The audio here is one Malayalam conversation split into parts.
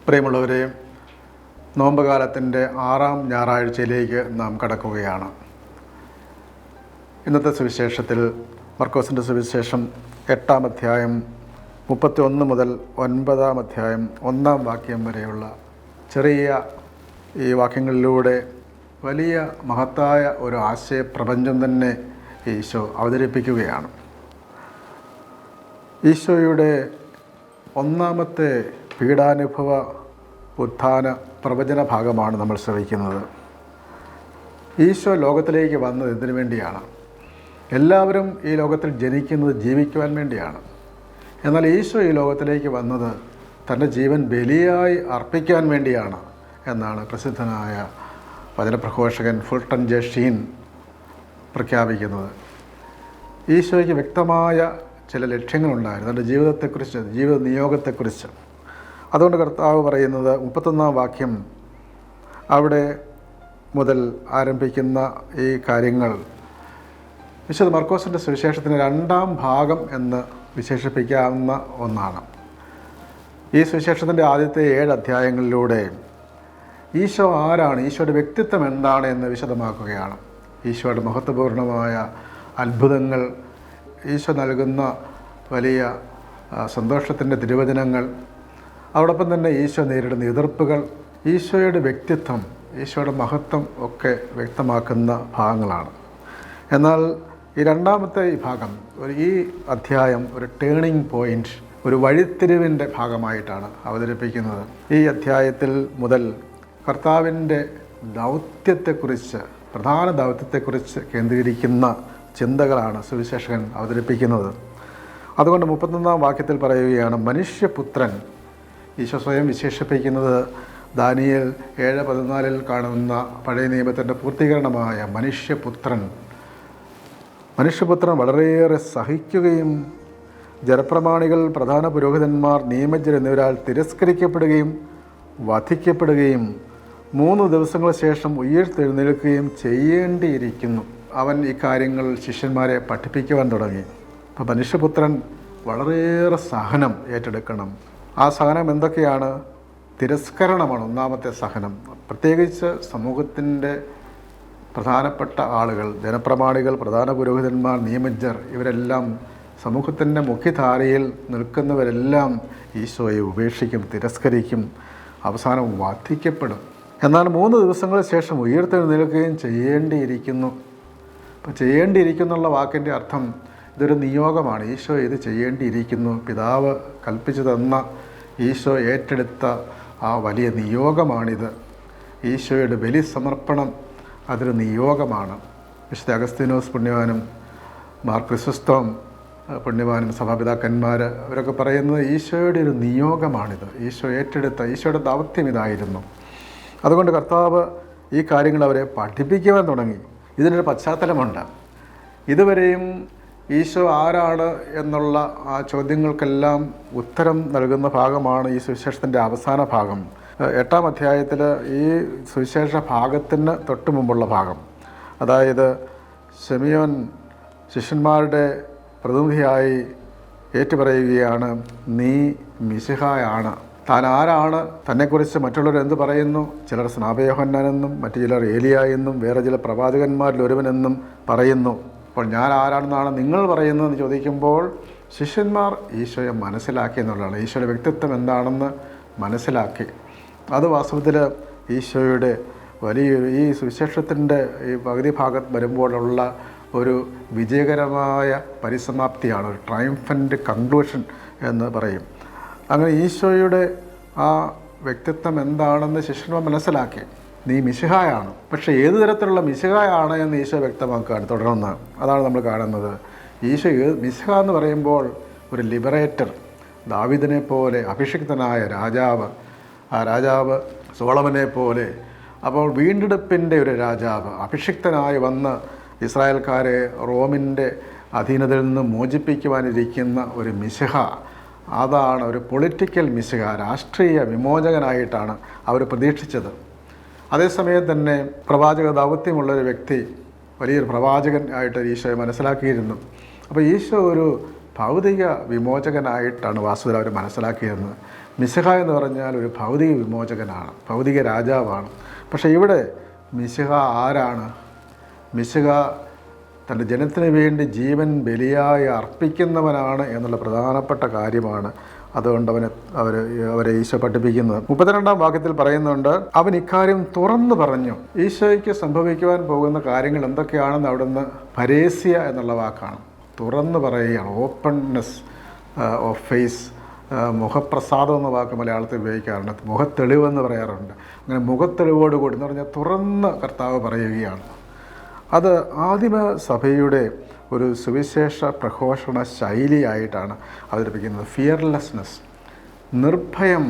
പ്രിയമുള്ളവരെ, നോമ്പുകാലത്തിൻ്റെ 6ാം ഞായറാഴ്ചയിലേക്ക് നാം കടക്കുകയാണ്. ഇന്നത്തെ സുവിശേഷത്തിൽ മർക്കോസിൻ്റെ സുവിശേഷം 8-ാം അധ്യായം 31 മുതൽ 9-ാം അധ്യായം 1-ാം വാക്യം വരെയുള്ള ചെറിയ ഈ വാക്യങ്ങളിലൂടെ വലിയ മഹത്തായ ഒരു ആശയപ്രപഞ്ചം തന്നെ ഈശോ അവതരിപ്പിക്കുകയാണ്. ഈശോയുടെ ഒന്നാമത്തെ പീഡാനുഭവ ഉത്ഥാന പ്രവചന ഭാഗമാണ് നമ്മൾ ശ്രവിക്കുന്നത്. ഈശോ ലോകത്തിലേക്ക് വന്നത് എന്തിനു വേണ്ടിയാണ്? എല്ലാവരും ഈ ലോകത്തിൽ ജനിക്കുന്നത് ജീവിക്കുവാൻ വേണ്ടിയാണ്. എന്നാൽ ഈശോ ഈ ലോകത്തിലേക്ക് വന്നത് തൻ്റെ ജീവൻ ബലിയായി അർപ്പിക്കാൻ വേണ്ടിയാണ് എന്നാണ് പ്രസിദ്ധനായ വചനപ്രഘോഷകൻ ഫുൾട്ടൺ ജെ ഷീൻ പ്രഖ്യാപിക്കുന്നത്. ഈശോയ്ക്ക് വ്യക്തമായ ചില ലക്ഷ്യങ്ങളുണ്ടായിരുന്നു തൻ്റെ ജീവിതത്തെക്കുറിച്ച്, ജീവിത നിയോഗത്തെക്കുറിച്ച്. അതുകൊണ്ട് കർത്താവ് പറയുന്നത് 31-ാം വാക്യം അവിടെ മുതൽ ആരംഭിക്കുന്ന ഈ കാര്യങ്ങൾ വിശുദ്ധ മർക്കോസിൻ്റെ സുവിശേഷത്തിൻ്റെ 2-ാം ഭാഗം എന്ന് വിശേഷിപ്പിക്കാവുന്ന ഒന്നാണ്. ഈ സുവിശേഷത്തിൻ്റെ ആദ്യത്തെ 7 അധ്യായങ്ങളിലൂടെ ഈശോ ആരാണ്, ഈശോയുടെ വ്യക്തിത്വം എന്താണ് എന്ന് വിശദമാക്കുകയാണ്. ഈശോയുടെ മഹത്വപൂർണമായ അത്ഭുതങ്ങൾ, ഈശോ നൽകുന്ന വലിയ സന്തോഷത്തിൻ്റെ തിരുവചനങ്ങൾ, അതോടൊപ്പം തന്നെ ഈശോ നേരിടുന്ന എതിർപ്പുകൾ, ഈശോയുടെ വ്യക്തിത്വം, ഈശോയുടെ മഹത്വം ഒക്കെ വ്യക്തമാക്കുന്ന ഭാഗങ്ങളാണ്. എന്നാൽ ഈ 2-ാമത്തെ ഈ ഭാഗം, ഈ അധ്യായം ഒരു ടേണിംഗ് പോയിൻ്റ്, ഒരു വഴിത്തിരിവിൻ്റെ ഭാഗമായിട്ടാണ് അവതരിപ്പിക്കുന്നത്. ഈ അധ്യായത്തിൽ മുതൽ കർത്താവിൻ്റെ ദൗത്യത്തെക്കുറിച്ച്, പ്രധാന ദൗത്യത്തെക്കുറിച്ച് കേന്ദ്രീകരിക്കുന്ന ചിന്തകളാണ് സുവിശേഷകൻ അവതരിപ്പിക്കുന്നത്. അതുകൊണ്ട് 31-ാം വാക്യത്തിൽ പറയുകയാണ്, മനുഷ്യപുത്രൻ. ഈശോ സ്വയം വിശേഷിപ്പിക്കുന്നത് ദാനിയേൽ 7:14 കാണുന്ന പഴയ നിയമത്തിൻ്റെ പൂർത്തീകരണമായ മനുഷ്യപുത്രൻ. മനുഷ്യപുത്രൻ വളരെയേറെ സഹിക്കുകയും ജനപ്രമാണികൾ, പ്രധാന പുരോഹിതന്മാർ, നിയമജ്ഞർ എന്നിവരാൽ തിരസ്കരിക്കപ്പെടുകയും വധിക്കപ്പെടുകയും 3 ദിവസങ്ങൾക്ക് ശേഷം ഉയിർത്തെഴുന്നേൽക്കുകയും ചെയ്യേണ്ടിയിരിക്കുന്നു. അവൻ ഈ കാര്യങ്ങൾ ശിഷ്യന്മാരെ പഠിപ്പിക്കുവാൻ തുടങ്ങി. അപ്പോൾ മനുഷ്യപുത്രൻ വളരെയേറെ സഹനം ഏറ്റെടുക്കണം. ആ സഹനം എന്തൊക്കെയാണ്? തിരസ്കരണമാണ് ഒന്നാമത്തെ സഹനം. പ്രത്യേകിച്ച് സമൂഹത്തിൻ്റെ പ്രധാനപ്പെട്ട ആളുകൾ, ജനപ്രമാണികൾ, പ്രധാന പുരോഹിതന്മാർ, നിയമജ്ഞർ, ഇവരെല്ലാം സമൂഹത്തിൻ്റെ മുഖ്യധാരയിൽ നിൽക്കുന്നവരെല്ലാം ഈശോയെ ഉപേക്ഷിക്കും, തിരസ്കരിക്കും, അവസാനം വധിക്കപ്പെടും. എന്നാൽ 3 ദിവസങ്ങൾക്ക് ശേഷം ഉയിർത്തെഴുന്നേൽക്കുകയും ചെയ്യേണ്ടിയിരിക്കുന്നു. അപ്പോൾ ചെയ്യേണ്ടിയിരിക്കുന്നുള്ള വാക്കിൻ്റെ അർത്ഥം ഇതൊരു നിയോഗമാണ്. ഈശോ ഇത് ചെയ്യേണ്ടിയിരിക്കുന്നു. പിതാവ് കൽപ്പിച്ചു തന്ന, ഈശോ ഏറ്റെടുത്ത ആ വലിയ നിയോഗമാണിത്. ഈശോയുടെ ബലി സമർപ്പണം അതൊരു നിയോഗമാണ്. വിശുദ്ധ അഗസ്തീനോസ് പുണ്യവാനും മാർ ക്രിസോസ്റ്റം പുണ്യവാനും സഭാപിതാക്കന്മാർ അവരൊക്കെ പറയുന്നത് ഈശോയുടെ ഒരു നിയോഗമാണിത്. ഈശോ ഏറ്റെടുത്ത, ഈശോയുടെ ദൗത്യം ഇതായിരുന്നു. അതുകൊണ്ട് കർത്താവ് ഈ കാര്യങ്ങൾ അവരെ പഠിപ്പിക്കുവാൻ തുടങ്ങി. ഇതിനൊരു പശ്ചാത്തലമുണ്ട്. ഇതുവരെയും ഈശോ ആരാണ് എന്നുള്ള ആ ചോദ്യങ്ങൾക്കെല്ലാം ഉത്തരം നൽകുന്ന ഭാഗമാണ് ഈ സുവിശേഷത്തിൻ്റെ അവസാന ഭാഗം. 8-ാം അധ്യായത്തിൽ ഈ സുവിശേഷ ഭാഗത്തിന് തൊട്ട് മുമ്പുള്ള ഭാഗം, അതായത് ശിമിയോൻ ശിഷ്യന്മാരുടെ പ്രതിനിധിയായി ഏറ്റുപറയുകയാണ്, നീ മിശിഹായാണ്. താൻ ആരാണ്, തന്നെക്കുറിച്ച് മറ്റുള്ളവർ എന്ത് പറയുന്നു? ചിലർ സ്നാപയോഹന്നാനെന്നും മറ്റു ചിലർ ഏലിയ എന്നും വേറെ ചില പ്രവാചകന്മാരിൽ ഒരുവനെന്നും പറയുന്നു. അപ്പോൾ ഞാൻ ആരാണെന്നാണ് നിങ്ങൾ പറയുന്നതെന്ന് ചോദിക്കുമ്പോൾ ശിഷ്യന്മാർ ഈശോയെ മനസ്സിലാക്കി എന്നുള്ളതാണ്. ഈശോയുടെ വ്യക്തിത്വം എന്താണെന്ന് മനസ്സിലാക്കി. അത് വാസ്തവത്തിൽ ഈശോയുടെ വലിയൊരു, ഈ സുവിശേഷത്തിൻ്റെ ഈ പകുതി ഭാഗം വരുമ്പോഴുള്ള ഒരു വിജയകരമായ പരിസമാപ്തിയാണ്, ഒരു ട്രയംഫൻ്റ് കൺക്ലൂഷൻ എന്ന് പറയും. അങ്ങനെ ഈശോയുടെ ആ വ്യക്തിത്വം എന്താണെന്ന് ശിഷ്യന്മാർ മനസ്സിലാക്കി. നീ മിശിഹായാണ്. പക്ഷേ ഏത് തരത്തിലുള്ള മിശിഹായാണ് എന്ന് ഈശോ വ്യക്തമാക്കുകയാണ് തുടർന്ന്. അതാണ് നമ്മൾ കാണുന്നത്. ഈശോ മിശിഹ എന്ന് പറയുമ്പോൾ ഒരു ലിബറേറ്റർ, ദാവീദിനെ പോലെ അഭിഷിക്തനായ രാജാവ്, ആ രാജാവ് സോളമനെ പോലെ, അപ്പോൾ വീണ്ടെടുപ്പിൻ്റെ ഒരു രാജാവ്, അഭിഷിക്തനായി വന്ന് ഇസ്രായേൽക്കാരെ റോമിൻ്റെ അധീനതയിൽ നിന്ന് മോചിപ്പിക്കുവാനിരിക്കുന്ന ഒരു മിശിഹ. അതാണ് ഒരു പൊളിറ്റിക്കൽ മിശിഹ, രാഷ്ട്രീയ വിമോചകനായിട്ടാണ് അവർ പ്രതീക്ഷിച്ചത്. അതേസമയം തന്നെ പ്രവാചക ദൗത്യമുള്ളൊരു വ്യക്തി, വലിയൊരു പ്രവാചകൻ ആയിട്ട് ഈശോയെ മനസ്സിലാക്കിയിരുന്നു. അപ്പോൾ ഈശോ ഒരു ഭൗതിക വിമോചകനായിട്ടാണ് വാസ്തവത്തിൽ അവർ മനസ്സിലാക്കിയിരുന്നത്. മിശിഹ എന്ന് പറഞ്ഞാൽ ഒരു ഭൗതിക വിമോചകനാണ്, ഭൗതിക രാജാവാണ്. പക്ഷേ ഇവിടെ മിശിഹ ആരാണ്? മിശിഹ തൻ്റെ ജനത്തിന് വേണ്ടി ജീവൻ ബലിയായി അർപ്പിക്കുന്നവനാണ് എന്നുള്ള പ്രധാനപ്പെട്ട കാര്യമാണ്. അതുകൊണ്ട് അവരെ ഈശോ പഠിപ്പിക്കുന്നത്. 32-ാം വാക്യത്തിൽ പറയുന്നുണ്ട്, അവൻ ഇക്കാര്യം തുറന്നു പറഞ്ഞു. ഈശോയ്ക്ക് സംഭവിക്കുവാൻ പോകുന്ന കാര്യങ്ങൾ എന്തൊക്കെയാണെന്ന് അവിടുന്ന് പരേസ്യ എന്നുള്ള വാക്കാണ്, തുറന്നു പറയുകയാണ്. ഓപ്പൺനെസ് ഓഫ് ഫേസ്, മുഖപ്രസാദം എന്ന വാക്ക് മലയാളത്തിൽ ഉപയോഗിക്കാറുണ്ട്, മുഖത്തെളിവെന്ന് പറയാറുണ്ട്. അങ്ങനെ മുഖത്തെളിവോടുകൂടി എന്ന് പറഞ്ഞാൽ തുറന്ന് കർത്താവ് പറയുകയാണ്. അത് ആദിമ സഭയുടെ ഒരു സുവിശേഷ പ്രഘോഷണ ശൈലിയായിട്ടാണ് അവതരിപ്പിക്കുന്നത്. ഫിയർലെസ്നെസ്, നിർഭയം,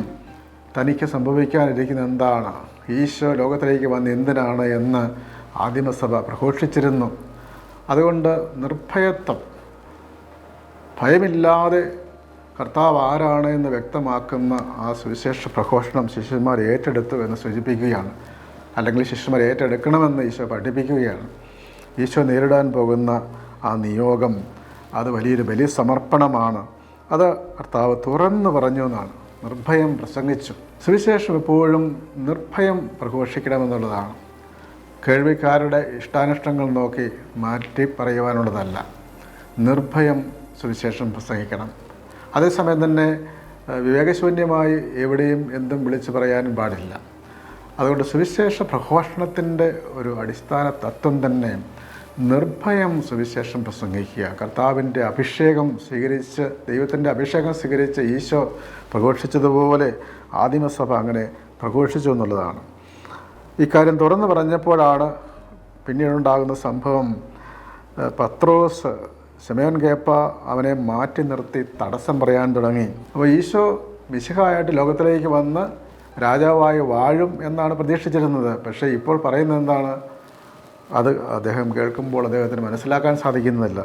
തനിക്ക് സംഭവിക്കാനിരിക്കുന്ന എന്താണ്, ഈശോ ലോകത്തിലേക്ക് വന്ന് എന്തിനാണ് എന്ന് ആദിമസഭ പ്രഘോഷിച്ചിരുന്നു. അതുകൊണ്ട് നിർഭയത്വം, ഭയമില്ലാതെ കർത്താവ് ആരാണ് എന്ന് വ്യക്തമാക്കുന്ന ആ സുവിശേഷ പ്രഘോഷണം ശിഷ്യന്മാർ ഏറ്റെടുത്തു എന്ന് സൂചിപ്പിക്കുകയാണ്. അല്ലെങ്കിൽ ശിഷ്യന്മാർ ഏറ്റെടുക്കണമെന്ന് ഈശോ പഠിപ്പിക്കുകയാണ്. ഈശോ നേരിടാൻ പോകുന്ന ആ നിയോഗം അത് വലിയൊരു വലിയ സമർപ്പണമാണ്. അത് കർത്താവ് തുറന്നു പറഞ്ഞു എന്നാണ്, നിർഭയം പ്രസംഗിച്ചു. സുവിശേഷം എപ്പോഴും നിർഭയം പ്രഘോഷിക്കണമെന്നുള്ളതാണ്. കേൾവിക്കാരുടെ ഇഷ്ടാനിഷ്ടങ്ങൾ നോക്കി മാറ്റി പറയുവാനുള്ളതല്ല. നിർഭയം സുവിശേഷം പ്രസംഗിക്കണം. അതേസമയം തന്നെ വിവേകശൂന്യമായി എവിടെയും എന്തും വിളിച്ചു പറയാനും പാടില്ല. അതുകൊണ്ട് സുവിശേഷ പ്രഘോഷണത്തിൻ്റെ ഒരു അടിസ്ഥാന തത്വം തന്നെ നിർഭയം സുവിശേഷം പ്രസംഗിക്കുക. കർത്താവിൻ്റെ അഭിഷേകം സ്വീകരിച്ച്, ദൈവത്തിൻ്റെ അഭിഷേകം സ്വീകരിച്ച് ഈശോ പ്രഘോഷിച്ചതുപോലെ ആദിമസഭ അങ്ങനെ പ്രഘോഷിച്ചു എന്നുള്ളതാണ്. ഇക്കാര്യം തുറന്നു പറഞ്ഞപ്പോഴാണ് പിന്നീടുണ്ടാകുന്ന സംഭവം. പത്രോസ്, ശിമയോൻ കേപ്പ അവനെ മാറ്റി നിർത്തി തടസ്സം പറയാൻ തുടങ്ങി. അപ്പോൾ ഈശോ മിശിഹായായിട്ട് ലോകത്തിലേക്ക് വന്ന് രാജാവായി വാഴും എന്നാണ് പ്രതീക്ഷിച്ചിരുന്നത്. പക്ഷേ ഇപ്പോൾ പറയുന്നത് എന്താണ്? അത് അദ്ദേഹം കേൾക്കുമ്പോൾ അദ്ദേഹത്തിന് മനസ്സിലാക്കാൻ സാധിക്കുന്നില്ല.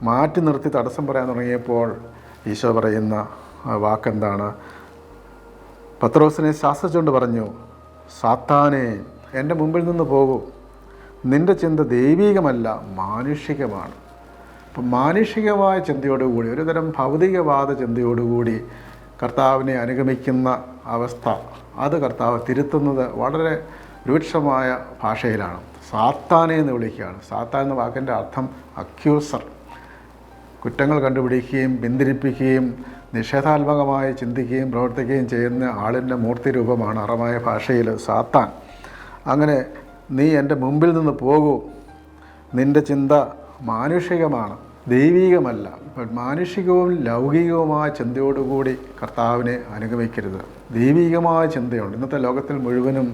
മാറ്റി നിർത്തി തടസ്സം പറയാൻ തുടങ്ങിയപ്പോൾ ഈശോ പറയുന്ന വാക്കെന്താണ്? പത്രോസിനെ ശാസിച്ചുകൊണ്ട് പറഞ്ഞു, സാത്താനെ, എൻ്റെ മുമ്പിൽ നിന്ന് പോകൂ, നിൻ്റെ ചിന്ത ദൈവീകമല്ല മാനുഷികമാണ്. അപ്പം മാനുഷികമായ ചിന്തയോടുകൂടി, ഒരുതരം ഭൗതികവാദ ചിന്തയോടുകൂടി കർത്താവിനെ അനുഗമിക്കുന്ന അവസ്ഥ, അത് കർത്താവ് തിരുത്തുന്നത് വളരെ രൂക്ഷമായ ഭാഷയിലാണ്. സാത്താനെ എന്ന് വിളിക്കുകയാണ്. സാത്താൻ എന്ന വാക്കിൻ്റെ അർത്ഥം അക്യൂസർ, കുറ്റങ്ങൾ കണ്ടുപിടിക്കുകയും പിന്തിരിപ്പിക്കുകയും നിഷേധാത്മകമായി ചിന്തിക്കുകയും പ്രവർത്തിക്കുകയും ചെയ്യുന്ന ആളിൻ്റെ മൂർത്തി രൂപമാണ് അറമായ ഭാഷയിൽ സാത്താൻ. അങ്ങനെ നീ എൻ്റെ മുമ്പിൽ നിന്ന് പോകൂ, നിൻ്റെ ചിന്ത മാനുഷികമാണ്, ദൈവീകമല്ല. മാനുഷികവും ലൗകികവുമായ ചിന്തയോടുകൂടി കർത്താവിനെ അനുഗമിക്കരുത്. ദൈവികമായ ചിന്തയുണ്ട്. ഇന്നത്തെ ലോകത്തിൽ മുഴുവനും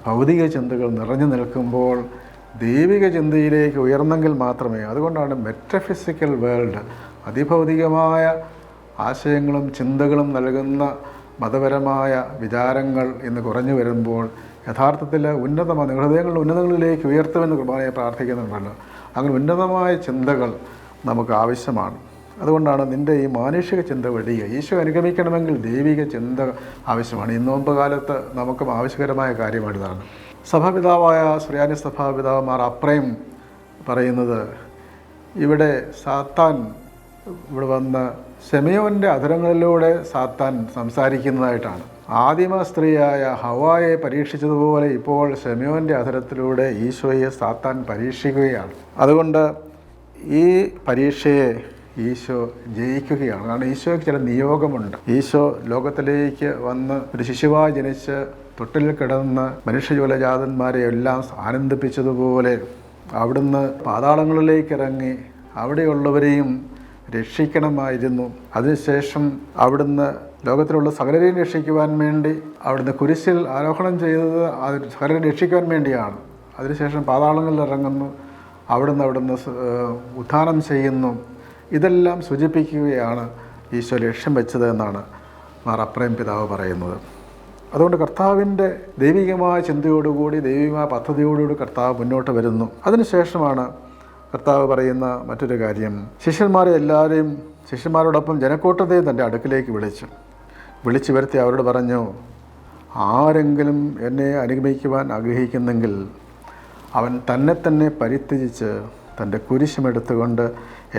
ഭൗതിക ചിന്തകൾ നിറഞ്ഞു നിൽക്കുമ്പോൾ ദൈവിക ചിന്തയിലേക്ക് ഉയർന്നെങ്കിൽ മാത്രമേ, അതുകൊണ്ടാണ് മെറ്റഫിസിക്കൽ വേൾഡ്, അതിഭൗതികമായ ആശയങ്ങളും ചിന്തകളും നൽകുന്ന മതപരമായ വിചാരങ്ങൾ ഇന്ന് കുറഞ്ഞു വരുമ്പോൾ യഥാർത്ഥത്തിൽ ഉന്നതമായ ഹൃദയങ്ങളുടെ ഉന്നതങ്ങളിലേക്ക് ഉയർത്തുമെന്ന് കുർബാനയെ പ്രാർത്ഥിക്കുന്നുണ്ടല്ലോ. അങ്ങനെ ഉന്നതമായ ചിന്തകൾ നമുക്ക് ആവശ്യമാണ്. അതുകൊണ്ടാണ് നിൻ്റെ ഈ മാനുഷിക ചിന്ത വെടിയുക. ഈശോ അനുഗമിക്കണമെങ്കിൽ ദൈവിക ചിന്ത ആവശ്യമാണ്. ഈ നോമ്പ് കാലത്ത് നമുക്കും ആവശ്യകരമായ കാര്യമാണിതാണ്. സഭാപിതാവായ സുറിയാനി സഭാപിതാവ് മാർ അപ്രയം പറയുന്നത്, ഇവിടെ സാത്താൻ ഇവിടെ വന്ന് ശിമയോൻ്റെ അധരങ്ങളിലൂടെ സാത്താൻ സംസാരിക്കുന്നതായിട്ടാണ്. ആദിമ സ്ത്രീയായ ഹവ്വായെ പരീക്ഷിച്ചതുപോലെ ഇപ്പോൾ ശിമയോൻ്റെ അധരത്തിലൂടെ ഈശോയെ സാത്താൻ പരീക്ഷിക്കുകയാണ്. അതുകൊണ്ട് ഈ പരീക്ഷയെ ഈശോ ജയിക്കുകയാണ്. കാരണം ഈശോയ്ക്ക് ചില നിയോഗമുണ്ട്. ഈശോ ലോകത്തിലേക്ക് വന്ന് ഒരു ശിശുവായി ജനിച്ച് തൊട്ടിൽ കിടന്ന് മനുഷ്യജീവജാതന്മാരെ എല്ലാം ആനന്ദിപ്പിച്ചതുപോലെ അവിടുന്ന് പാതാളങ്ങളിലേക്ക് ഇറങ്ങി അവിടെയുള്ളവരെയും രക്ഷിക്കണമായിരുന്നു. അതിനുശേഷം അവിടുന്ന് ലോകത്തിലുള്ള സകലരെയും രക്ഷിക്കുവാൻ വേണ്ടി അവിടുന്ന് കുരിശിൽ ആരോഹണം ചെയ്തത് സകലരെ രക്ഷിക്കുവാൻ വേണ്ടിയാണ്. അതിനുശേഷം പാതാളങ്ങളിൽ ഇറങ്ങുന്നു, അവിടുന്ന് ഉത്ഥാനം ചെയ്യുന്നു. ഇതെല്ലാം സൂചിപ്പിക്കുകയാണ് ഈശോ ലക്ഷ്യം വെച്ചത് എന്നാണ് മാർ അപ്രയം പിതാവ് പറയുന്നത്. അതുകൊണ്ട് കർത്താവിൻ്റെ ദൈവികമായ ചിന്തയോടുകൂടി, ദൈവികമായ പദ്ധതിയോടുകൂടി കർത്താവ് മുന്നോട്ട് വരുന്നു. അതിനുശേഷമാണ് കർത്താവ് പറയുന്ന മറ്റൊരു കാര്യം, ശിഷ്യന്മാരോടൊപ്പം ജനക്കൂട്ടത്തെയും തൻ്റെ അടുക്കിലേക്ക് വിളിച്ചു വരുത്തി അവരോട് പറഞ്ഞു, ആരെങ്കിലും എന്നെ അനുഗമിക്കുവാൻ ആഗ്രഹിക്കുന്നെങ്കിൽ അവൻ തന്നെ പരിത്യജിച്ച് തൻ്റെ കുരിശുമെടുത്തുകൊണ്ട്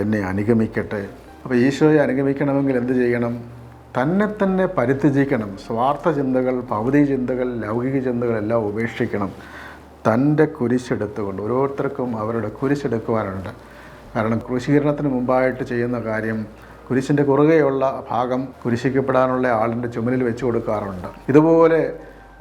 എന്നെ അനുഗമിക്കട്ടെ. അപ്പോൾ ഈശോയെ അനുഗമിക്കണമെങ്കിൽ എന്ത് ചെയ്യണം? തന്നെ തന്നെ പരിത്യജിക്കണം. സ്വാർത്ഥ ചിന്തകൾ, ഭൗതിക ചിന്തകൾ, ലൗകിക ചിന്തകളെല്ലാം ഉപേക്ഷിക്കണം. തൻ്റെ കുരിശെടുത്തുകൊണ്ട്, ഓരോരുത്തർക്കും അവരുടെ കുരിശെടുക്കുവാനുണ്ട്. കാരണം ക്രൂശീകരണത്തിന് മുമ്പായിട്ട് ചെയ്യുന്ന കാര്യം, കുരിശിൻ്റെ കുറുകെയുള്ള ഭാഗം കുരിശിക്കപ്പെടാനുള്ള ആളിൻ്റെ ചുമലിൽ വെച്ച് കൊടുക്കാറുണ്ട്. ഇതുപോലെ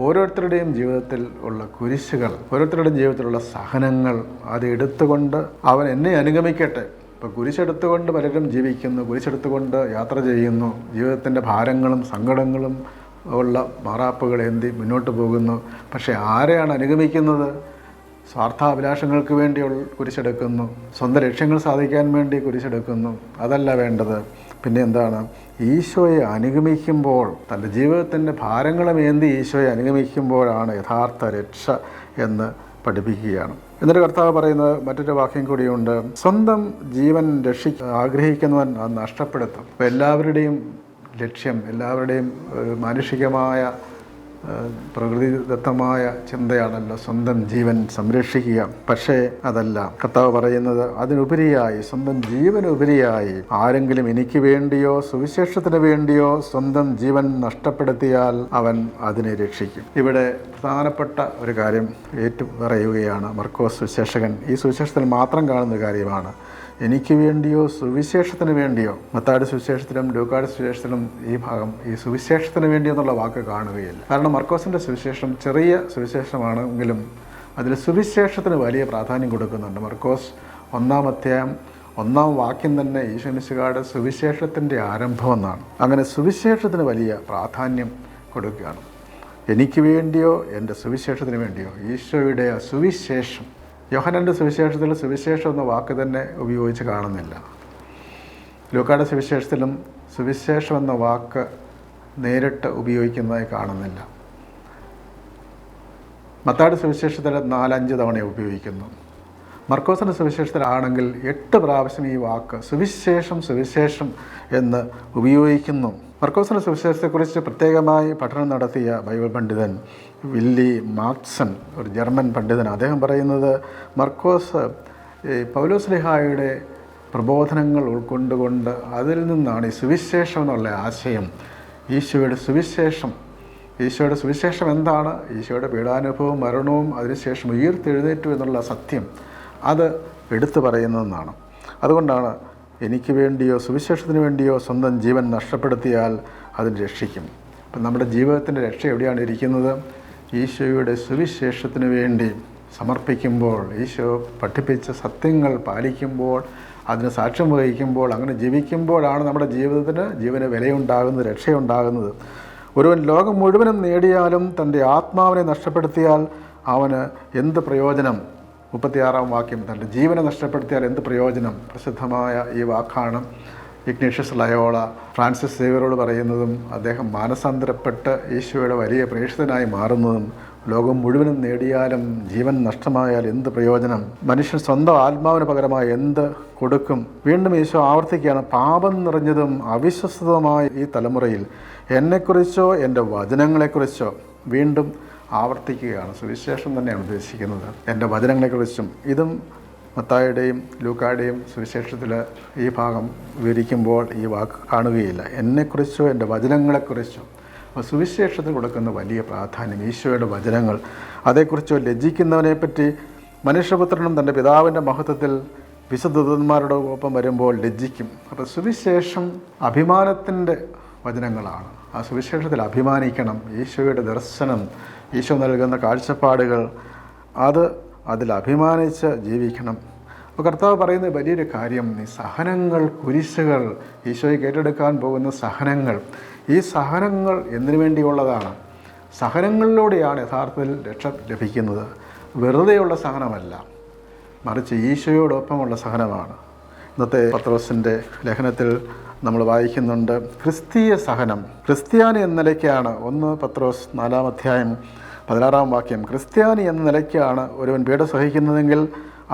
ഓരോരുത്തരുടെയും ജീവിതത്തിൽ ഉള്ള കുരിശുകൾ, ഓരോരുത്തരുടെയും ജീവിതത്തിലുള്ള സഹനങ്ങൾ അത് എടുത്തുകൊണ്ട് അവൻ എന്നെ അനുഗമിക്കട്ടെ. ഇപ്പോൾ കുരിശെടുത്തുകൊണ്ട് പലരും ജീവിക്കുന്നു, കുരിശെടുത്തുകൊണ്ട് യാത്ര ചെയ്യുന്നു, ജീവിതത്തിൻ്റെ ഭാരങ്ങളും സങ്കടങ്ങളും ഉള്ള മാറാപ്പുകൾ ഏന്തി മുന്നോട്ട് പോകുന്നു. പക്ഷേ ആരെയാണ് അനുഗമിക്കുന്നത്? സ്വാർത്ഥാഭിലാഷങ്ങൾക്ക് വേണ്ടി കുരിശെടുക്കുന്നു, സ്വന്തം ലക്ഷ്യങ്ങൾ സാധിക്കാൻ വേണ്ടി കുരിശെടുക്കുന്നു. അതല്ല വേണ്ടത്. പിന്നെ എന്താണ്? ഈശോയെ അനുഗമിക്കുമ്പോൾ, തൻ്റെ ജീവിതത്തിൻ്റെ ഭാരങ്ങളുമേന്തി ഈശോയെ അനുഗമിക്കുമ്പോഴാണ് യഥാർത്ഥ രക്ഷ എന്ന് പഠിപ്പിക്കുകയാണ്. എന്നിട്ട് കർത്താവ് പറയുന്നത് മറ്റൊരു വാക്യം കൂടിയുണ്ട്, സ്വന്തം ജീവൻ ആഗ്രഹിക്കുന്നവൻ അത് നഷ്ടപ്പെടുത്തും. അപ്പോൾ എല്ലാവരുടെയും ലക്ഷ്യം, എല്ലാവരുടെയും മാനുഷികമായ പ്രകൃതിദത്തമായ ചിന്തയാണല്ലോ സ്വന്തം ജീവൻ സംരക്ഷിക്കുക. പക്ഷേ അതല്ല കർത്താവ് പറയുന്നത്. അതിനുപരിയായി, സ്വന്തം ജീവനുപരിയായി ആരെങ്കിലും എനിക്ക് വേണ്ടിയോ സുവിശേഷത്തിന് വേണ്ടിയോ സ്വന്തം ജീവൻ നഷ്ടപ്പെടുത്തിയാൽ അവൻ അതിനെ രക്ഷിക്കും. ഇവിടെ പ്രധാനപ്പെട്ട ഒരു കാര്യം പറയുകയാണ് മർക്കോസ് സുവിശേഷകൻ. ഈ സുവിശേഷത്തിൽ മാത്രം കാണുന്ന കാര്യമാണ്. എനിക്ക് വേണ്ടിയോ സുവിശേഷത്തിന് വേണ്ടിയോ. മത്തായിയുടെ സുവിശേഷത്തിലും ലൂക്കായുടെ സുവിശേഷത്തിലും ഈ ഭാഗം ഈ സുവിശേഷത്തിന് വേണ്ടി എന്നുള്ള വാക്ക് കാണുകയില്ല. കാരണം മർക്കോസിൻ്റെ സുവിശേഷം ചെറിയ സുവിശേഷമാണെങ്കിലും അതിൽ സുവിശേഷത്തിന് വലിയ പ്രാധാന്യം കൊടുക്കുന്നുണ്ട്. മർക്കോസ് 1-ാം അധ്യായം 1-ാം വാക്യം തന്നെ ഈശോമിശിഹായുടെ സുവിശേഷത്തിൻ്റെ ആരംഭം എന്നാണ്. അങ്ങനെ സുവിശേഷത്തിന് വലിയ പ്രാധാന്യം കൊടുക്കുകയാണ്. എനിക്ക് വേണ്ടിയോ എൻ്റെ സുവിശേഷത്തിന് വേണ്ടിയോ. ഈശോയുടെ സുവിശേഷം, യോഹന്നാൻ്റെ സുവിശേഷത്തിൽ സുവിശേഷം എന്ന വാക്ക് തന്നെ ഉപയോഗിച്ച് കാണുന്നില്ല. ലൂക്കായുടെ സുവിശേഷത്തിലും സുവിശേഷം എന്ന വാക്ക് നേരിട്ട് ഉപയോഗിക്കുന്നതായി കാണുന്നില്ല. മത്തായിയുടെ സുവിശേഷത്തിൽ 4-5 തവണ ഉപയോഗിക്കുന്നു. മർക്കോസിൻ്റെ സുവിശേഷത്തിലാണെങ്കിൽ 8 പ്രാവശ്യം ഈ വാക്ക് സുവിശേഷം സുവിശേഷം എന്ന് ഉപയോഗിക്കുന്നു. മർക്കോസിൻ്റെ സുവിശേഷത്തെക്കുറിച്ച് പ്രത്യേകമായി പഠനം നടത്തിയ ബൈബിൾ പണ്ഡിതൻ വില്ലി മാർക്സൺ, ഒരു ജർമ്മൻ പണ്ഡിതൻ, അദ്ദേഹം പറയുന്നത് മർക്കോസ് പൗലോസ്ലീഹായുടെ പ്രബോധനങ്ങൾ ഉൾക്കൊണ്ടുകൊണ്ട് അതിൽ നിന്നാണ് ഈ സുവിശേഷം എന്നുള്ള ആശയം, ഈശോയുടെ സുവിശേഷം എന്താണ്, ഈശോയുടെ പീഡാനുഭവവും മരണവും അതിനുശേഷം ഉയർത്തെഴുന്നേറ്റു എന്നുള്ള സത്യം അത് എടുത്തു പറയുന്നതെന്നാണ്. അതുകൊണ്ടാണ് എനിക്ക് വേണ്ടിയോ സുവിശേഷത്തിന് വേണ്ടിയോ സ്വന്തം ജീവൻ നഷ്ടപ്പെടുത്തിയാൽ അതിന് രക്ഷിക്കും. അപ്പം നമ്മുടെ ജീവിതത്തിൻ്റെ രക്ഷ എവിടെയാണ് ഇരിക്കുന്നത്? ഈശോയുടെ സുവിശേഷത്തിന് വേണ്ടി സമർപ്പിക്കുമ്പോൾ, ഈശോ പഠിപ്പിച്ച സത്യങ്ങൾ പാലിക്കുമ്പോൾ, അതിന് സാക്ഷ്യം വഹിക്കുമ്പോൾ, അങ്ങനെ ജീവിക്കുമ്പോഴാണ് നമ്മുടെ ജീവന് വിലയുണ്ടാകുന്നത്, രക്ഷയുണ്ടാകുന്നത്. ഒരുവൻ ലോകം മുഴുവനും നേടിയാലും തൻ്റെ ആത്മാവിനെ നഷ്ടപ്പെടുത്തിയാൽ അവന് എന്ത് പ്രയോജനം? 36-ാം വാക്യം, തൻ്റെ ജീവനെ നഷ്ടപ്പെടുത്തിയാൽ എന്ത് പ്രയോജനം? പ്രസിദ്ധമായ ഈ വാക്കാണ് ഇഗ്നേഷ്യസ് ലയോള ഫ്രാൻസിസ് സേവ്യറോട് പറയുന്നതും അദ്ദേഹം മാനസാന്തരപ്പെട്ട് ഈശോയുടെ വലിയ പ്രേക്ഷിതനായി മാറുന്നതും. ലോകം മുഴുവനും നേടിയാലും ജീവൻ നഷ്ടമായാൽ എന്ത് പ്രയോജനം? മനുഷ്യൻ സ്വന്തം ആത്മാവിന് പകരമായി എന്ത് കൊടുക്കും? വീണ്ടും ഈശോ ആവർത്തിക്കുകയാണ്, പാപം നിറഞ്ഞതും അവിശ്വസ്തവുമായ ഈ തലമുറയിൽ എന്നെക്കുറിച്ചോ എൻ്റെ വചനങ്ങളെക്കുറിച്ചോ. വീണ്ടും ആവർത്തിക്കുകയാണ്. സുവിശേഷം തന്നെയാണ് ഉദ്ദേശിക്കുന്നത്, എൻ്റെ വചനങ്ങളെക്കുറിച്ചും. ഇതും മത്തായിയുടെയും ലൂക്കായുടെയും സുവിശേഷത്തിൽ ഈ ഭാഗം വിവരിക്കുമ്പോൾ ഈ വാക്ക് കാണുകയില്ല. എന്നെക്കുറിച്ചോ എൻ്റെ വചനങ്ങളെക്കുറിച്ചോ. അപ്പോൾ സുവിശേഷത്തിൽ കൊടുക്കുന്ന വലിയ പ്രാധാന്യം ഈശോയുടെ വചനങ്ങൾ. അതേക്കുറിച്ചോ ലജ്ജിക്കുന്നവനെപ്പറ്റി മനുഷ്യപുത്രനും തൻ്റെ പിതാവിൻ്റെ മഹത്വത്തിൽ വിശുദ്ധദൂതന്മാരുടെ ഒപ്പം വരുമ്പോൾ ലജ്ജിക്കും. അപ്പോൾ സുവിശേഷം അഭിമാനത്തിൻ്റെ വചനങ്ങളാണ്. ആ സുവിശേഷത്തിൽ അഭിമാനിക്കണം. ഈശോയുടെ ദർശനം, ഈശോ നൽകുന്ന കാഴ്ചപ്പാടുകൾ, അതിൽ അഭിമാനിച്ച് ജീവിക്കണം. അപ്പോൾ കർത്താവ് പറയുന്ന വലിയൊരു കാര്യം, ഈ സഹനങ്ങൾ, കുരിശുകൾ, ഈശോയ്ക്ക് ഏറ്റെടുക്കാൻ പോകുന്ന സഹനങ്ങൾ, ഈ സഹനങ്ങൾ എന്തിനു വേണ്ടിയുള്ളതാണ്? സഹനങ്ങളിലൂടെയാണ് യഥാർത്ഥത്തിൽ രക്ഷ ലഭിക്കുന്നത്. വെറുതെയുള്ള സഹനമല്ല, മറിച്ച് ഈശോയോടൊപ്പമുള്ള സഹനമാണ്. ഇന്നത്തെ പത്രോസിൻ്റെ ലേഖനത്തിൽ നമ്മൾ വായിക്കുന്നുണ്ട്, ക്രിസ്തീയ സഹനം. ക്രിസ്ത്യാനി എന്ന നിലയ്ക്കാണ്, 1 പത്രോസ് 4-ാം അധ്യായം 16-ാം വാക്യം, ക്രിസ്ത്യാനി എന്ന നിലയ്ക്കാണ് ഒരുവൻ പീഡ സഹിക്കുന്നതെങ്കിൽ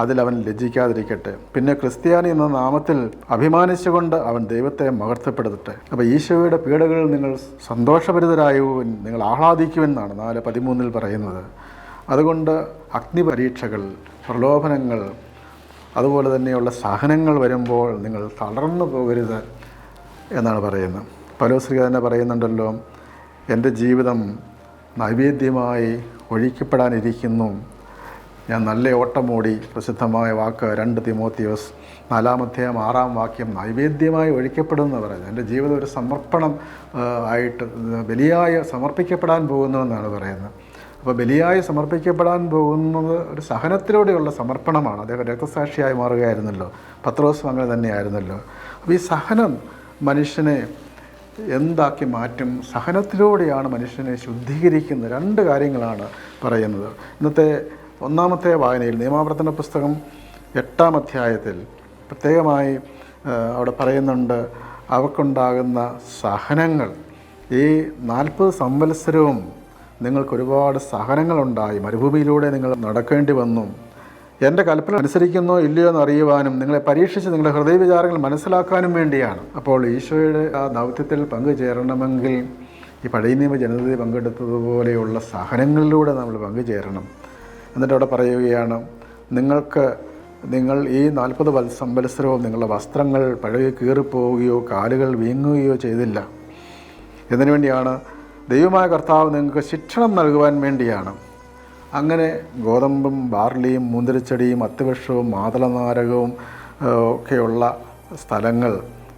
അതിലവൻ ലജ്ജിക്കാതിരിക്കട്ടെ. പിന്നെ ക്രിസ്ത്യാനി എന്ന നാമത്തിൽ അഭിമാനിച്ചുകൊണ്ട് അവൻ ദൈവത്തെ മഹത്വപ്പെടുത്തട്ടെ. അപ്പോൾ ഈശോയുടെ പീഡകളിൽ നിങ്ങൾ സന്തോഷഭരിതരായുവിൻ, നിങ്ങൾ ആഹ്ലാദിക്കുമെന്നാണ് 4:13 പറയുന്നത്. അതുകൊണ്ട് അഗ്നിപരീക്ഷകൾ, പ്രലോഭനങ്ങൾ, അതുപോലെ തന്നെയുള്ള സഹനങ്ങൾ വരുമ്പോൾ നിങ്ങൾ തളർന്നു പോകരുത് എന്നാണ് പറയുന്നത്. പൗലോസ് തന്നെ പറയുന്നുണ്ടല്ലോ, എൻ്റെ ജീവിതം നൈവേദ്യമായി ഒഴിക്കപ്പെടാനിരിക്കുന്നു, ഞാൻ നല്ല ഓട്ടമോടി. പ്രസിദ്ധമായ വാക്ക് 2 തിമോത്തിയോസ് 4:6 നൈവേദ്യമായി ഒഴിക്കപ്പെടുമെന്ന് പറയുന്നത്. എൻ്റെ ജീവിതം ഒരു സമർപ്പണം ആയിട്ട് ബലിയായി സമർപ്പിക്കപ്പെടാൻ പോകുന്നുവെന്നാണ് പറയുന്നത്. അപ്പോൾ ബലിയായി സമർപ്പിക്കപ്പെടാൻ പോകുന്നത് ഒരു സഹനത്തിലൂടെയുള്ള സമർപ്പണമാണ്. അദ്ദേഹം രക്തസാക്ഷിയായി മാറുകയായിരുന്നല്ലോ, പത്രോസും അങ്ങനെ തന്നെയായിരുന്നല്ലോ. അപ്പോൾ ഈ സഹനം മനുഷ്യനെ എന്താക്കി മാറ്റും? സഹനത്തിലൂടെയാണ് മനുഷ്യനെ ശുദ്ധീകരിക്കുന്നത്. 2 കാര്യങ്ങളാണ് പറയുന്നത്. ഇന്നത്തെ 1-ാമത്തെ വായനയിൽ നിയമാവർത്തന പുസ്തകം 8-ാം അധ്യായത്തിൽ പ്രത്യേകമായി അവിടെ പറയുന്നുണ്ട്, അവർക്കുണ്ടാകുന്ന സഹനങ്ങൾ. ഈ 40 സംവത്സരവും നിങ്ങൾക്കൊരുപാട് സഹനങ്ങളുണ്ടായി, മരുഭൂമിയിലൂടെ നിങ്ങൾ നടക്കേണ്ടി വന്നു. എൻ്റെ കൽപ്പന അനുസരിക്കുന്നോ ഇല്ലയോ എന്ന് അറിയുവാനും നിങ്ങളെ പരീക്ഷിച്ച് നിങ്ങളുടെ ഹൃദയവിചാരങ്ങൾ മനസ്സിലാക്കാനും വേണ്ടിയാണ്. അപ്പോൾ ഈശോയുടെ ആ ദൗത്യത്തിൽ പങ്കുചേരണമെങ്കിൽ ഈ പഴയ നിയമ ജനതയെ പങ്കെടുത്തതുപോലെയുള്ള സഹനങ്ങളിലൂടെ നമ്മൾ പങ്കുചേരണം. എന്നിട്ട് അവിടെ പറയുകയാണ്, നിങ്ങൾ ഈ 40 സംവത്സരവും നിങ്ങളുടെ വസ്ത്രങ്ങൾ പഴകി കീറിപ്പോവുകയോ കാലുകൾ വീങ്ങുകയോ ചെയ്തില്ല. ഇതിനു വേണ്ടിയാണ് ദൈവമായ കർത്താവ് നിങ്ങൾക്ക് ശിക്ഷണം നൽകുവാൻ വേണ്ടിയാണ്. അങ്ങനെ ഗോതമ്പും ബാർലിയും മുന്തിരിച്ചെടിയും അത്തിവൃക്ഷവും മാതളനാരകവും ഒക്കെയുള്ള സ്ഥലങ്ങൾ,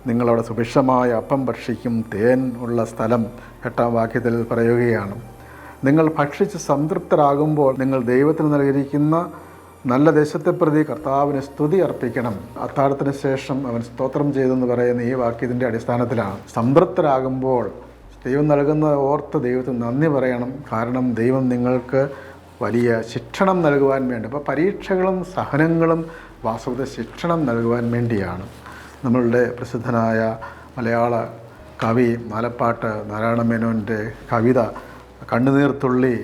നിങ്ങളവിടെ സുഭിക്ഷമായ അപ്പം ഭക്ഷിക്കും. തേൻ ഉള്ള സ്ഥലം 8-ാം വാക്യത്തിൽ പറയുകയാണ്. നിങ്ങൾ ഭക്ഷിച്ച് സംതൃപ്തരാകുമ്പോൾ നിങ്ങൾ ദൈവത്തിന് നൽകിയിരിക്കുന്ന നല്ല ദേശത്തെ പ്രതി കർത്താവിന് സ്തുതി അർപ്പിക്കണം. അത്താഴത്തിന് ശേഷം അവൻ സ്തോത്രം ചെയ്തെന്ന് പറയുന്ന ഈ വാക്യത്തിൻ്റെ അടിസ്ഥാനത്തിലാണ്. സംതൃപ്തരാകുമ്പോൾ ദൈവം നൽകുന്ന ഓർത്ത് ദൈവത്തിന് നന്ദി പറയണം. കാരണം ദൈവം നിങ്ങൾക്ക് വലിയ ശിക്ഷണം നൽകുവാൻ വേണ്ടി. അപ്പോൾ പരീക്ഷകളും സഹനങ്ങളും വാസ്തവത്തിൽ ശിക്ഷണം നൽകുവാൻ വേണ്ടിയാണ്. നമ്മളുടെ പ്രസിദ്ധനായ മലയാള കവി നാലപ്പാട്ട് നാരായണ മേനോൻ്റെ കവിത കണ്ണുനീർത്തുള്ളി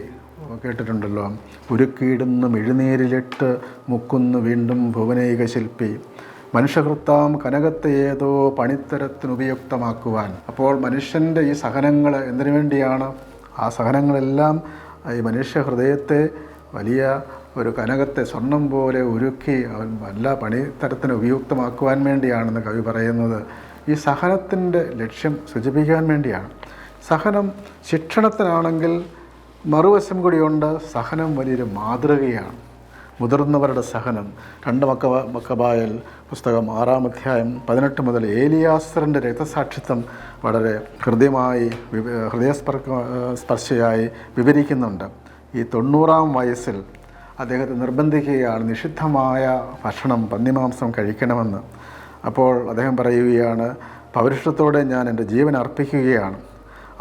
കേട്ടിട്ടുണ്ടല്ലോ. ഉരുക്കിയിടുന്നു എഴുന്നേരിലിട്ട് മുക്കുന്നു വീണ്ടും ഭുവനൈക ശില്പി, മനുഷ്യകൃത്താം കനകത്തെ ഏതോ പണിത്തരത്തിനുപയുക്തമാക്കുവാൻ. അപ്പോൾ മനുഷ്യൻ്റെ ഈ സഹനങ്ങൾ എന്തിനു വേണ്ടിയാണ്? ആ സഹനങ്ങളെല്ലാം ഈ മനുഷ്യ ഹൃദയത്തെ വലിയ ഒരു കനകത്തെ സ്വർണം പോലെ ഉരുക്കി അവൻ നല്ല പണിത്തരത്തിന് ഉപയുക്തമാക്കുവാൻ വേണ്ടിയാണെന്ന് കവി പറയുന്നത്. ഈ സഹനത്തിൻ്റെ ലക്ഷ്യം സൂചിപ്പിക്കാൻ വേണ്ടിയാണ്. സഹനം ശിക്ഷണത്തിനാണെങ്കിൽ മറുവശം കൂടിയുണ്ട്. സഹനം വലിയൊരു മാതൃകയാണ്. മുതിർന്നവരുടെ സഹനം 2 മക്കബായൽ പുസ്തകം 6-ാം അധ്യായം 18 മുതൽ ഏലിയാസറിൻ്റെ രക്തസാക്ഷിത്വം വളരെ ഹൃദയസ്പർശിയായി വിവരിക്കുന്നുണ്ട്. ഈ 90-ാം വയസ്സിൽ അദ്ദേഹത്തെ നിർബന്ധിക്കുകയാണ് നിഷിദ്ധമായ ഭക്ഷണം, പന്നിമാംസം കഴിക്കണമെന്ന്. അപ്പോൾ അദ്ദേഹം പറയുകയാണ്, പൗരുഷത്തോടെ ഞാൻ എൻ്റെ ജീവൻ അർപ്പിക്കുകയാണ്,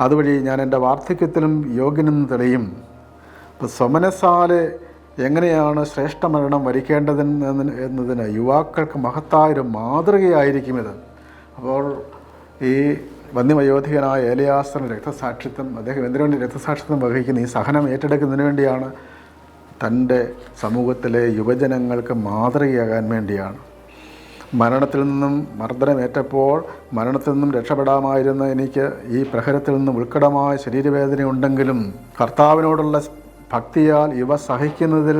അതുവഴി ഞാൻ എൻ്റെ വാർദ്ധക്യത്തിലും യോഗ്യനെന്ന് തെളിയും. അപ്പോൾ സ്വമനസാലെ എങ്ങനെയാണ് ശ്രേഷ്ഠ മരണം എന്നതിന് യുവാക്കൾക്ക് മഹത്തായൊരു മാതൃകയായിരിക്കും ഇത്. അപ്പോൾ ഈ വന്യമയോധികനായ ഏലിയാസറിൻ്റെ രക്തസാക്ഷിത്വം, അദ്ദേഹം എന്തിനുവേണ്ടി രക്തസാക്ഷിത്വം വഹിക്കുന്ന ഈ സഹനം ഏറ്റെടുക്കുന്നതിന് വേണ്ടിയാണ്. തൻ്റെ സമൂഹത്തിലെ യുവജനങ്ങൾക്ക് മാതൃകയാകാൻ വേണ്ടിയാണ്. മരണത്തിൽ നിന്നും മർദ്ദനമേറ്റപ്പോൾ മരണത്തിൽ നിന്നും രക്ഷപ്പെടാമായിരുന്ന എനിക്ക് ഈ പ്രഹരത്തിൽ നിന്നും ഉത്കടമായ ശരീരവേദന ഉണ്ടെങ്കിലും കർത്താവിനോടുള്ള ഭക്തിയാൽ ഇവ സഹിക്കുന്നതിൽ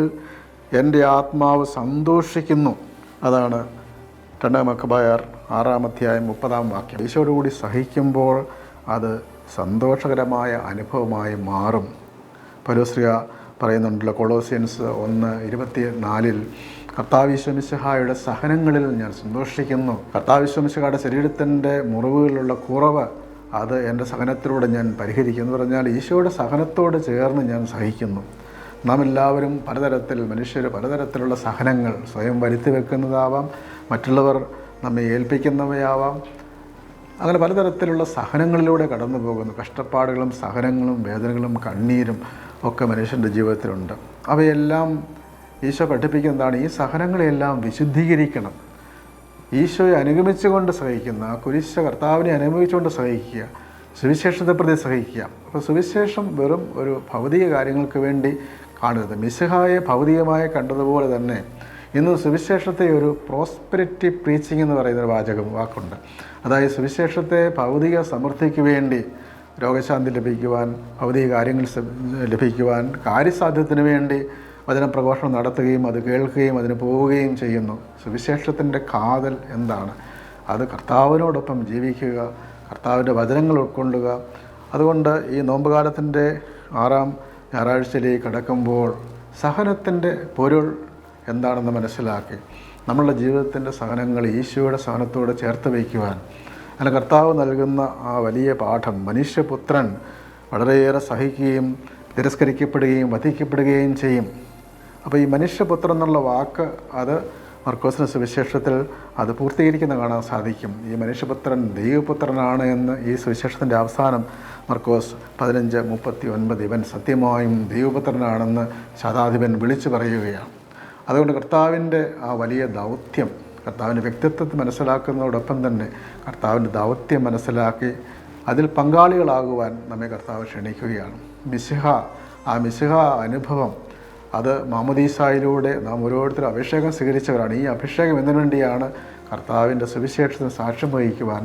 എൻ്റെ ആത്മാവ് സന്തോഷിക്കുന്നു. അതാണ് 2 മക്കബായർ 6-ാം അധ്യായം 30-ാം വാക്യം. ഈശോയോടുകൂടി സഹിക്കുമ്പോൾ അത് സന്തോഷകരമായ അനുഭവമായി മാറും. പൗലോസ് പറയുന്നുണ്ടല്ലോ, കൊളോസ്യൻസ് 1:24 കർത്താവ് മിശിഹായുടെ സഹനങ്ങളിൽ ഞാൻ സന്തോഷിക്കുന്നു. കർത്താവ് മിശിഹായുടെ ശരീരത്തിൻ്റെ മുറിവുകളിലുള്ള കുറവ് അത് എൻ്റെ സഹനത്തിലൂടെ ഞാൻ പരിഹരിക്കും എന്ന് പറഞ്ഞാൽ ഈശോയുടെ സഹനത്തോട് ചേർന്ന് ഞാൻ സഹിക്കുന്നു. നാം എല്ലാവരും മനുഷ്യർ പലതരത്തിലുള്ള സഹനങ്ങൾ സ്വയം വരുത്തി വെക്കുന്നതാവാം, മറ്റുള്ളവർ നമ്മെ ഏൽപ്പിക്കുന്നവയാവാം. അങ്ങനെ പലതരത്തിലുള്ള സഹനങ്ങളിലൂടെ കടന്നു പോകുന്നു. കഷ്ടപ്പാടുകളും സഹനങ്ങളും വേദനകളും കണ്ണീരും ഒക്കെ മനുഷ്യൻ്റെ ജീവിതത്തിലുണ്ട്. അവയെല്ലാം ഈശോ പഠിപ്പിക്കുന്നതാണ്. ഈ സഹനങ്ങളെല്ലാം വിശുദ്ധീകരിക്കണം. ഈശോയെ അനുഗമിച്ചുകൊണ്ട് സഹിക്കുന്ന, കുരിശ കർത്താവിനെ അനുഭവിച്ചുകൊണ്ട് സഹിക്കുക, സുവിശേഷത്തെ പ്രതി സഹിക്കുക. അപ്പോൾ സുവിശേഷം വെറും ഒരു ഭൗതിക കാര്യങ്ങൾക്ക് വേണ്ടി കാണരുത്. മിശിഹായെ ഭൗതികമായി കണ്ടതുപോലെ തന്നെ ഇന്ന് സുവിശേഷത്തെ ഒരു പ്രോസ്പെരിറ്റി പ്രീച്ചിങ് എന്ന് പറയുന്നൊരു വാക്കുണ്ട്. അതായത് സുവിശേഷത്തെ ഭൗതിക സമൃദ്ധിക്ക് വേണ്ടി, രോഗശാന്തി ലഭിക്കുവാൻ, ഭൗതിക കാര്യങ്ങൾ ലഭിക്കുവാൻ, കാര്യസാധ്യത്തിന് വേണ്ടി വചനപ്രഘോഷണം നടത്തുകയും അത് കേൾക്കുകയും അതിന് പോവുകയും ചെയ്യുന്നു. സുവിശേഷത്തിൻ്റെ കാതൽ എന്താണ്? അത് കർത്താവിനോടൊപ്പം ജീവിക്കുക, കർത്താവിൻ്റെ വചനങ്ങൾ ഉൾക്കൊള്ളുക. അതുകൊണ്ട് ഈ നോമ്പുകാലത്തിൻ്റെ 6ാം ഞായറാഴ്ചയിലേക്ക് കടക്കുമ്പോൾ സഹനത്തിൻ്റെ പൊരുൾ എന്താണെന്ന് മനസ്സിലാക്കി നമ്മളുടെ ജീവിതത്തിൻ്റെ സഹനങ്ങൾ ഈശോയുടെ സഹനത്തോട് ചേർത്ത് വയ്ക്കുവാൻ, അല്ല കർത്താവ് നൽകുന്ന ആ വലിയ പാഠം, മനുഷ്യപുത്രൻ വളരെയേറെ സഹിക്കുകയും തിരസ്കരിക്കപ്പെടുകയും വധിക്കപ്പെടുകയും ചെയ്യും. അപ്പോൾ ഈ മനുഷ്യപുത്രൻ എന്നുള്ള വാക്ക് അത് മർക്കോസിൻ്റെ സുവിശേഷത്തിൽ അത് പൂർത്തീകരിക്കുന്ന കാണാൻ സാധിക്കും. ഈ മനുഷ്യപുത്രൻ ദൈവപുത്രനാണ് എന്ന് ഈ സുവിശേഷത്തിൻ്റെ അവസാനം മർക്കോസ് 15:39 ഇവൻ സത്യമായും ദൈവപുത്രനാണെന്ന് ശതാധിപൻ വിളിച്ചു പറയുകയാണ്. അതുകൊണ്ട് കർത്താവിൻ്റെ ആ വലിയ ദൗത്യം, കർത്താവിൻ്റെ വ്യക്തിത്വത്തെ മനസ്സിലാക്കുന്നതോടൊപ്പം തന്നെ കർത്താവിൻ്റെ ദൗത്യം മനസ്സിലാക്കി അതിൽ പങ്കാളികളാകുവാൻ നമ്മെ കർത്താവ് ക്ഷണിക്കുകയാണ്. ആ മിശിഹ അനുഭവം അത് മാമോദീസായിലൂടെ നാം ഓരോരുത്തരും അഭിഷേകം സ്വീകരിച്ചവരാണ്. ഈ അഭിഷേകം എന്തിനു വേണ്ടിയാണ്? കർത്താവിൻ്റെ സുവിശേഷത്തിന് സാക്ഷ്യം വഹിക്കുവാൻ,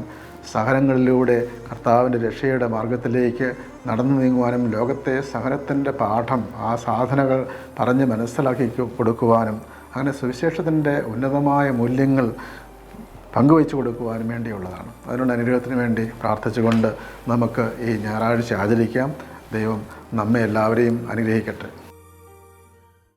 സഹനങ്ങളിലൂടെ കർത്താവിൻ്റെ രക്ഷയുടെ മാർഗത്തിലേക്ക് നടന്നു നീങ്ങുവാനും, ലോകത്തെ സഹനത്തിൻ്റെ പാഠം, ആ സാധനകൾ പറഞ്ഞ് മനസ്സിലാക്കി കൊടുക്കുവാനും, അങ്ങനെ സുവിശേഷത്തിൻ്റെ ഉന്നതമായ മൂല്യങ്ങൾ പങ്കുവെച്ചു കൊടുക്കുവാനും വേണ്ടിയുള്ളതാണ്. അതിനുള്ള അനുഗ്രഹത്തിന് വേണ്ടി പ്രാർത്ഥിച്ചുകൊണ്ട് നമുക്ക് ഈ ഞായറാഴ്ച ആചരിക്കാം. ദൈവം നമ്മെ എല്ലാവരെയും അനുഗ്രഹിക്കട്ടെ.